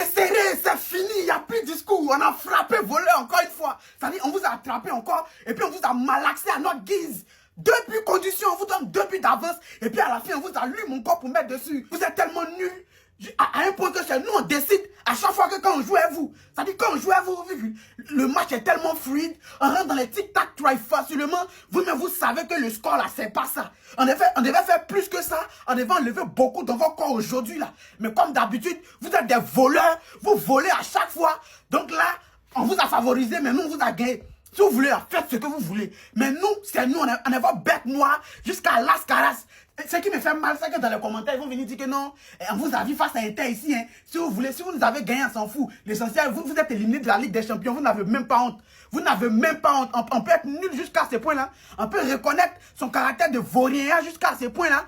C'est serré, c'est fini, il n'y a plus de discours. On a frappé, volé encore une fois. C'est-à-dire, on vous a attrapé encore et puis on vous a malaxé à notre guise. 2 buts conditions, on vous donne 2 buts d'avance et puis à la fin, on vous allume mon corps pour mettre dessus. Vous êtes tellement nuls. À un point que c'est nous, on décide à chaque fois que quand on joue à vous. C'est-à-dire, quand on joue à vous, le match est tellement fluide. On rentre dans les tic-tac try facilement. Vous-même, vous savez que le score là, c'est pas ça. On devait faire plus que ça. On devait enlever beaucoup dans vos corps aujourd'hui là. Mais comme d'habitude, vous êtes des voleurs. Vous volez à chaque fois. Donc là, on vous a favorisé, mais nous, on vous a gagné. Si vous voulez, faites ce que vous voulez. Mais nous, c'est nous, on est votre bête noire jusqu'à Las Caras. Ce qui me fait mal, c'est que dans les commentaires, ils vont venir dire que non, on vous a vu face à Inter ici. Hein. Si vous voulez, si vous nous avez gagné, on s'en fout. L'essentiel, vous êtes éliminé de la Ligue des Champions. Vous n'avez même pas honte. Vous n'avez même pas honte. On peut être nul jusqu'à ce point-là. On peut reconnaître son caractère de vaurien jusqu'à ce point-là.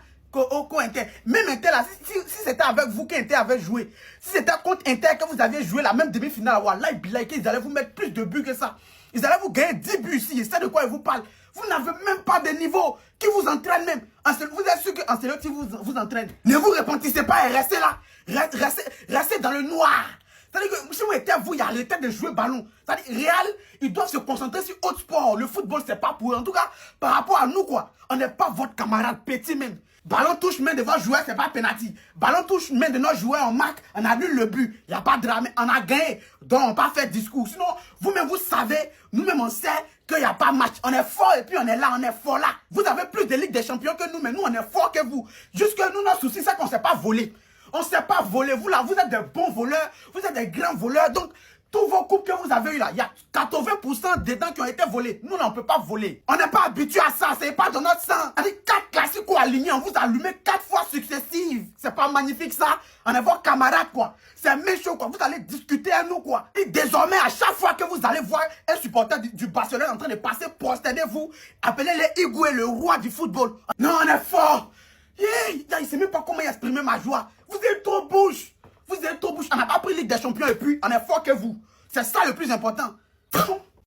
Même Inter là, si c'était avec vous qu'Inter avait joué, si c'était contre Inter que vous aviez joué la même demi-finale, Wallah, ils allaient vous mettre plus de buts que ça. Ils allaient vous gagner 10 buts ici, et c'est de quoi ils vous parlent. Vous n'avez même pas de niveau qui vous entraîne même. Vous êtes sûr qu'Ancelotti qui vous entraîne. Ne vous repentissez pas et restez là. Restez dans le noir. C'est-à-dire que si vous étiez vous, il arrêtez de jouer ballon. C'est-à-dire, Real, ils doivent se concentrer sur autre sport. Le football, c'est pas pour eux. En tout cas, par rapport à nous, quoi. On n'est pas votre camarade petit même. Ballon touche main de votre joueur, c'est pas penalty. Ballon touche main de notre joueur, on marque, on annule le but. Il n'y a pas de drame, on a gagné. Donc, on n'a pas fait de discours. Sinon, vous-même, vous savez, nous-mêmes, on sait qu'il n'y a pas match. On est fort et puis on est là, on est fort là. Vous avez plus de Ligue des Champions que nous, mais nous, on est fort que vous. Juste que nous, notre souci, c'est qu'on ne sait pas voler. On ne sait pas voler. Vous, là, vous êtes des bons voleurs, vous êtes des grands voleurs. Donc, tous vos coupes que vous avez eu là, il y a 80% dedans qui ont été volés. Nous, on ne peut pas voler. On n'est pas habitué à ça, c'est pas dans notre sang. Avec 4 classiques alignés, on vous a allumé 4 fois successives. C'est pas magnifique ça? On est vos camarades quoi. C'est méchant quoi. Vous allez discuter à nous quoi. Et désormais, à chaque fois que vous allez voir un supporter du Barcelone en train de passer, prosternez-vous. Appelez-les Higuaín, le roi du football. Non, on est fort. Il ne sait même pas comment exprimer ma joie. Vous êtes trop bouche. Vous êtes trop bouche. On n'a pas pris Ligue des Champions et puis on est fort que vous. C'est ça le plus important.